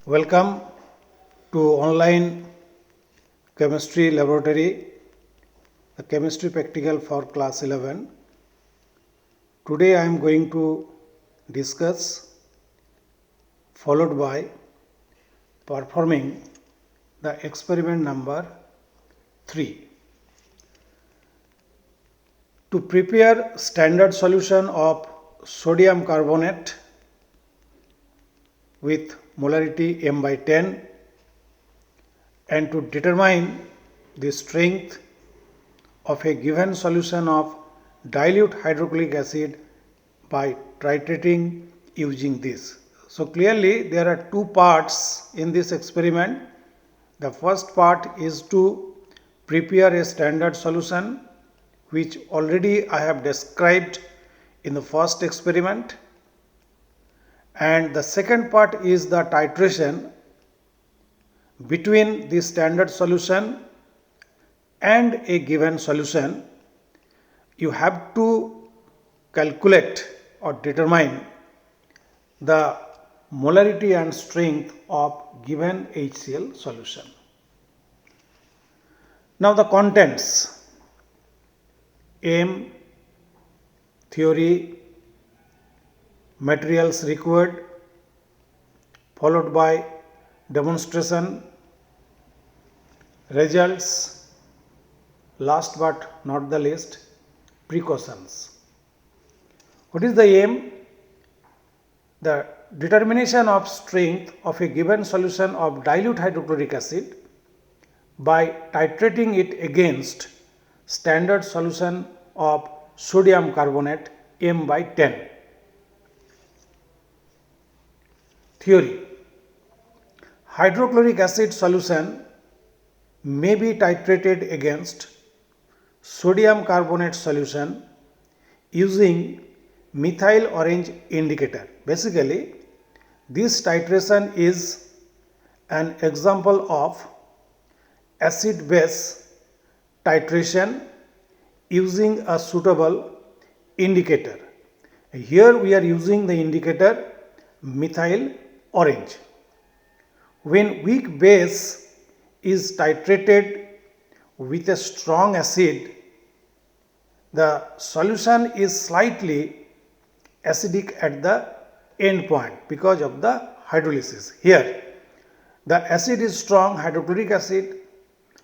Welcome to online chemistry laboratory, the chemistry practical for class 11. Today I am going to discuss followed by performing the experiment number 3. To prepare standard solution of sodium carbonate with molarity m by 10 and to determine the strength of a given solution of dilute hydrochloric acid by titrating using this. So clearly there are two parts in this experiment. The first part is to prepare a standard solution which already I have described in the first experiment, and the second part is the titration between the standard solution and a given solution. You have to calculate or determine the molarity and strength of given HCl solution. Now the contents: aim, theory, materials required, followed by demonstration, results, last but not the least, precautions. What is the aim? The determination of strength of a given solution of dilute hydrochloric acid by titrating it against standard solution of sodium carbonate m by 10. Theory: hydrochloric acid solution may be titrated against sodium carbonate solution using methyl orange indicator. Basically, this titration is an example of acid base titration using a suitable indicator. Here we are using the indicator methyl orange. When weak base is titrated with a strong acid, the solution is slightly acidic at the end point because of the hydrolysis. Here the acid is strong, hydrochloric acid,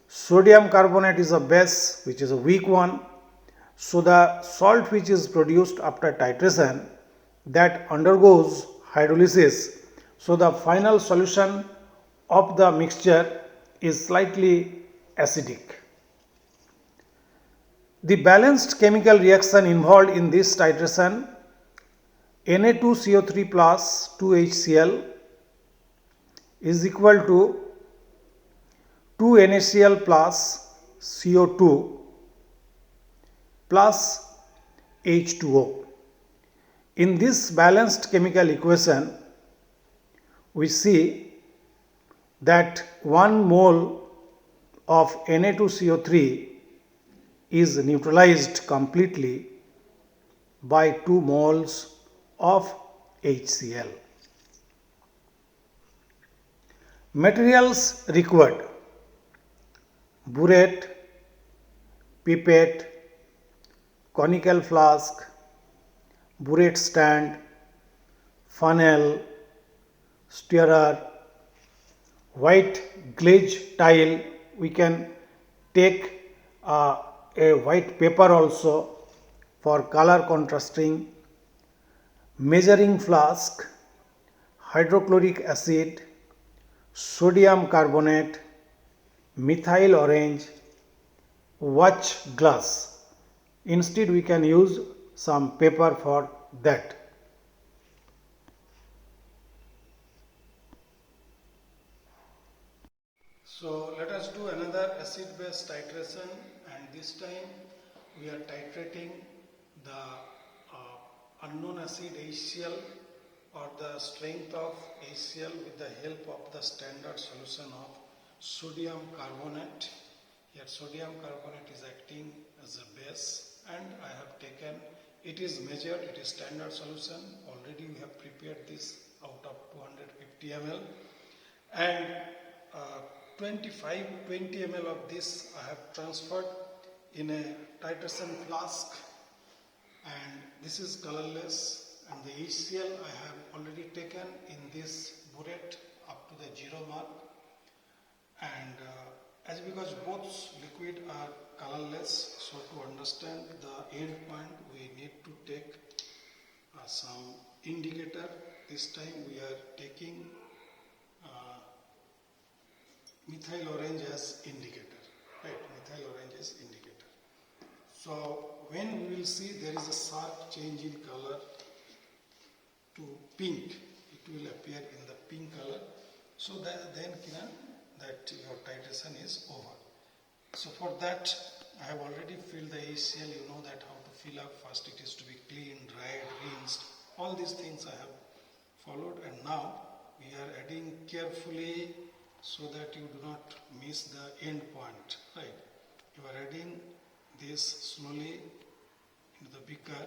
sodium carbonate is a base which is a weak one. So the salt which is produced after titration, that undergoes hydrolysis. So the final solution of the mixture is slightly acidic. The balanced chemical reaction involved in this titration, Na2CO3 plus 2HCl is equal to 2NaCl plus CO2 plus H2O. In this balanced chemical equation, we see that 1 mole of Na2CO3 is neutralized completely by 2 moles of HCl. Materials required: burette, pipette, conical flask, burette stand, funnel, stirrer, white glaze tile. We can take a white paper also for color contrasting, measuring flask, hydrochloric acid, sodium carbonate, methyl orange, watch glass. Instead we can use some paper for that. So let us do another acid base titration, and this time we are titrating the unknown acid HCl or the strength of HCl with the help of the standard solution of sodium carbonate. Here sodium carbonate is acting as a base, and I have taken, it is measured, it is standard solution. Already we have prepared this out of 250 ml, and 20 ml of this I have transferred in a titration flask, and this is colorless, and the HCl I have already taken in this burette up to the 0 mark, and as because both liquid are colorless, so to understand the end point we need to take some indicator. This time we are taking methyl orange as indicator, right? Methyl orange as indicator. So when we will see there is a sharp change in color to pink, it will appear in the pink color. So that then that your titration is over. So for that I have already filled the HCl. You know that how to fill up. First it is to be cleaned, dried, rinsed. All these things I have followed, and now we are adding carefully so that you do not miss the end point, right? You are adding this slowly into the beaker.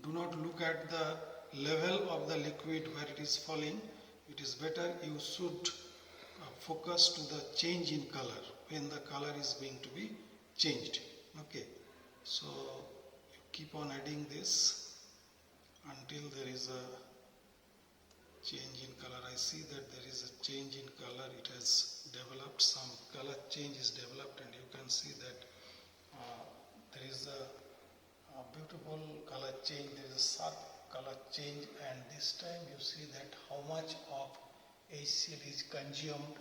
Do not look at the level of the liquid where it is falling. It is better you should focus to the change in color when the color is going to be changed. Okay, so you keep on adding this until there is a change in color. I see that there is a change in color. It has developed, some color change is developed, and you can see that there is a beautiful color change. There is a sharp color change, and this time you see that how much of HCl is consumed.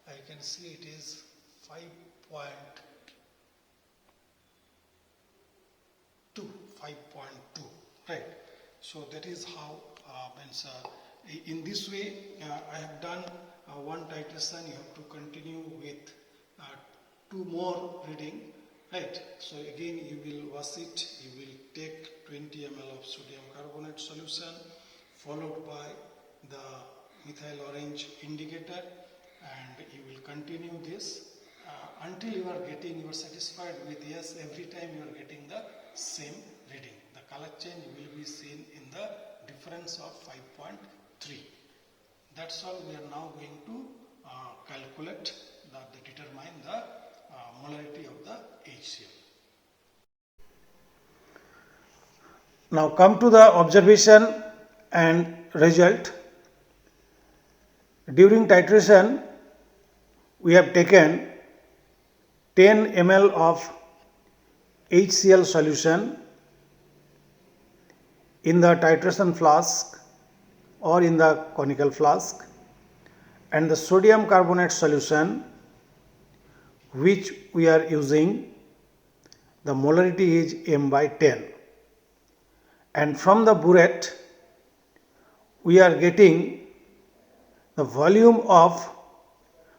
I can see it is 5.2, right? So that is how in this way I have done one titration. You have to continue with 2 more reading, right? So again you will wash it. You will take 20 ml of sodium carbonate solution, followed by the methyl orange indicator, and you will continue this until you are satisfied with, yes, every time you are getting the same reading. The color change will be seen in the difference of 5.3. That's all. We are now going to calculate, determine the molarity of the HCl. Now come to the observation and result. During titration, we have taken 10 ml of HCl solution in the titration flask or in the conical flask, and the sodium carbonate solution which we are using, the molarity is m/10, and from the burette we are getting the volume of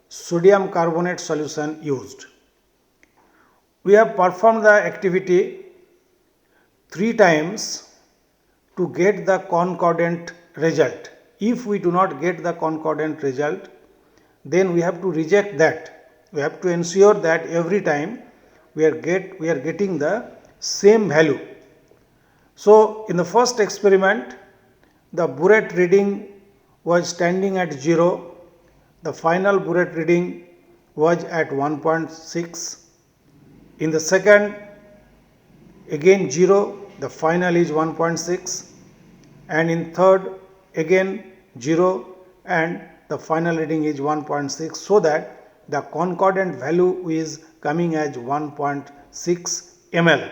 sodium carbonate solution used. We have performed the activity 3 times to get the concordant result. If we do not get the concordant result, then we have to reject that. We have to ensure that every time we are getting the same value. So in the first experiment, the burette reading was standing at 0. The final burette reading was at 1.6. In the second, again 0, the final is 1.6, and in third again 0 and the final reading is 1.6, so that the concordant value is coming as 1.6 ml.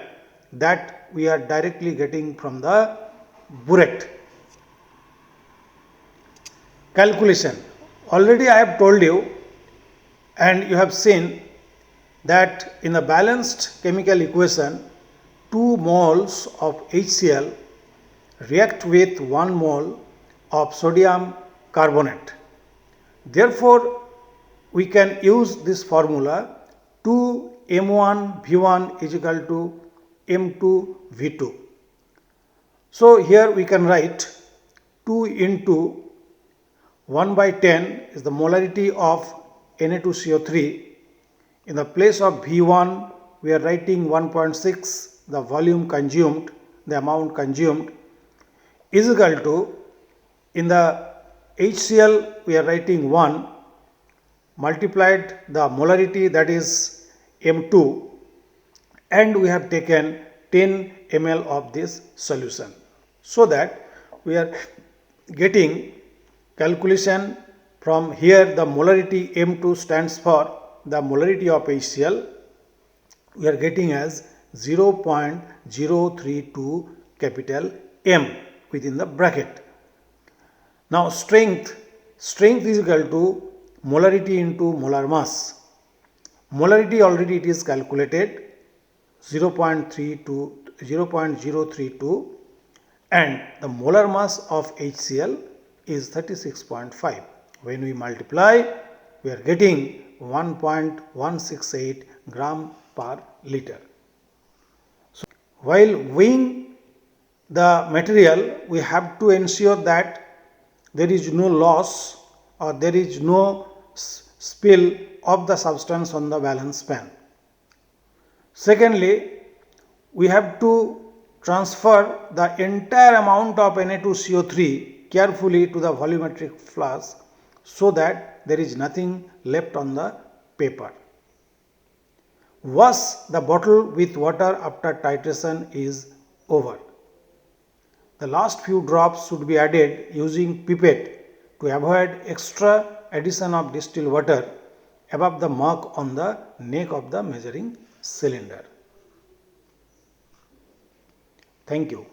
That we are directly getting from the burette. Calculation. Already I have told you, and you have seen that in the balanced chemical equation, 2 moles of HCl react with 1 mole of sodium carbonate. Therefore, we can use this formula 2 M1 V1 is equal to M2 V2. So here we can write 2 into 1/10 is the molarity of Na2CO3. In the place of V1, we are writing 1.6, the volume consumed, the amount consumed, is equal to, in the HCl we are writing 1 multiplied the molarity, that is M2, and we have taken 10 ml of this solution. So that we are getting calculation from here. The molarity M2 stands for the molarity of HCl. We are getting as 0.032 capital M within the bracket. Now strength is equal to molarity into molar mass. Molarity already it is calculated 0.032, and the molar mass of HCl is 36.5. When we multiply, we are getting 1.168 gram per liter. So, while weighing the material, we have to ensure that there is no loss or there is no spill of the substance on the balance pan. Secondly, we have to transfer the entire amount of Na2CO3 carefully to the volumetric flask so that there is nothing left on the paper. Wash the bottle with water after titration is over. The last few drops should be added using pipette to avoid extra addition of distilled water above the mark on the neck of the measuring cylinder. Thank you.